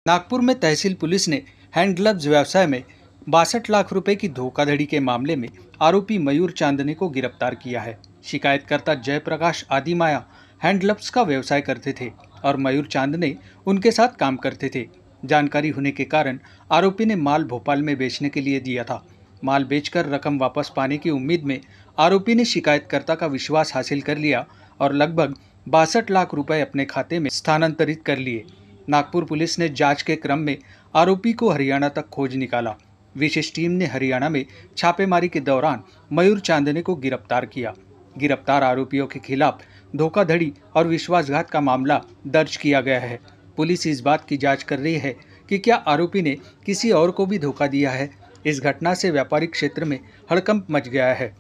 नागपुर में तहसील पुलिस ने hand gloves व्यवसाय में 62 लाख रुपए की धोखाधड़ी के मामले में आरोपी मयूर चांदने को गिरफ्तार किया है। शिकायतकर्ता जयप्रकाश आदिमाया हैंड ग्लव्स का व्यवसाय करते थे और मयूर चांदने उनके साथ काम करते थे। जानकारी होने के कारण आरोपी ने माल भोपाल में बेचने के लिए दिया था। माल बेचकर रकम वापस पाने की उम्मीद में आरोपी ने शिकायतकर्ता का विश्वास हासिल कर लिया और लगभग 62 लाख रुपए अपने खाते में स्थानांतरित कर लिए। नागपुर पुलिस ने जांच के क्रम में आरोपी को हरियाणा तक खोज निकाला। विशेष टीम ने हरियाणा में छापेमारी के दौरान मयूर चांदने को गिरफ्तार किया। गिरफ्तार आरोपियों के खिलाफ धोखाधड़ी और विश्वासघात का मामला दर्ज किया गया है। पुलिस इस बात की जांच कर रही है कि क्या आरोपी ने किसी और को भी धोखा दिया है। इस घटना से व्यापारिक क्षेत्र में हड़कंप मच गया है।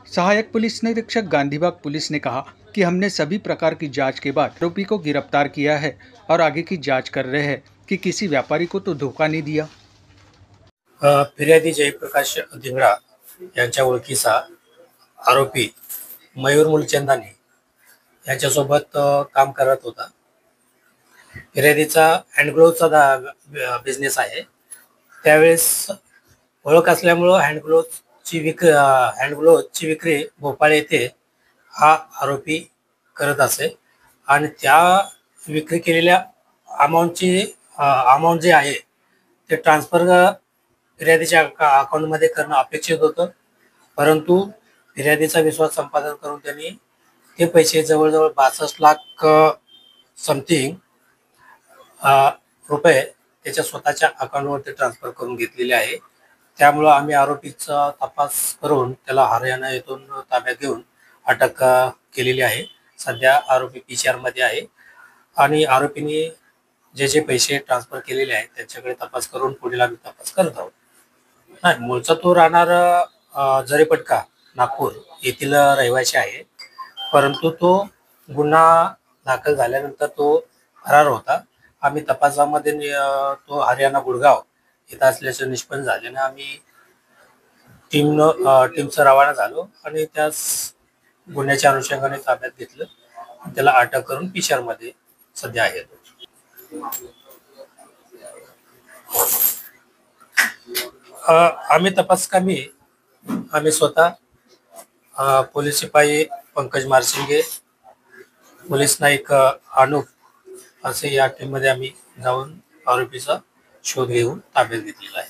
सहायक पुलिस निरीक्षक गांधीबाग पुलिस ने कहा कि हमने सभी प्रकार की जांच के बाद आरोपी को गिरफ्तार किया है और आगे की जांच कर रहे हैं कि किसी व्यापारी को तो धोखा नहीं दिया। फिर्यादी जयप्रकाश धिंगडा यांच्या ओळखीचा आरोपी मयूर मुलचंदानी यांच्यासोबत काम करत होता। फिर्यादीचा हँडग्लोव्हचा बिझनेस आहे। त्यावेळेस ओळख असल्यामुळे हँडग्लोव्हची विक्री भोपाळ येथे हा आरोपी करत असे आणि त्या विक्री केलेल्या अमाऊंट जे आहे ते ट्रान्सफर फिर्यादीच्या अकाउंटमध्ये करणं अपेक्षित होतं, परंतु फिर्यादीचा विश्वास संपादन करून त्यांनी ते पैसे जवळजवळ 62 लाख समथिंग रुपये त्याच्या स्वतःच्या अकाउंटवरती ट्रान्सफर करून घेतलेले आहे। त्यामुळे आम्ही आरोपीचा तपास करून त्याला हरियाणा येथून ताब्यात घेऊन अटक केलेली आहे। सध्या आरोपी पीसीआर मध्ये आहे आणि आरोपींनी जे पैसे ट्रान्सफर केलेले आहेत त्याच्याकडे तपास करून पुढील आम्ही तपास करत आहोत। नाही, मूळचा तो राहणार जरीपटका नागपूर येथील रहिवासी आहे, परंतु तो गुन्हा दाखल झाल्यानंतर तो फरार होता। आम्ही तपासामध्ये तो हरियाणा गुडगाव इथं असल्याचे निष्पन्न झाल्याने आम्ही टीमचं रवाना झालो आणि त्यास गुन्ह्याच्या अनुषंगाने ताब्यात घेतलं आणि त्याला अटक करून पीसीआर मध्ये सध्या आहे। आम्ही तपासकामी आम्ही स्वतः पोलीस सिपाही पंकज मारसिंगे, पोलीस नाईक अनुप असे या टीम मध्ये आम्ही जाऊन आरोपीचा शोध घेऊन ताब्यात घेतलेला आहे।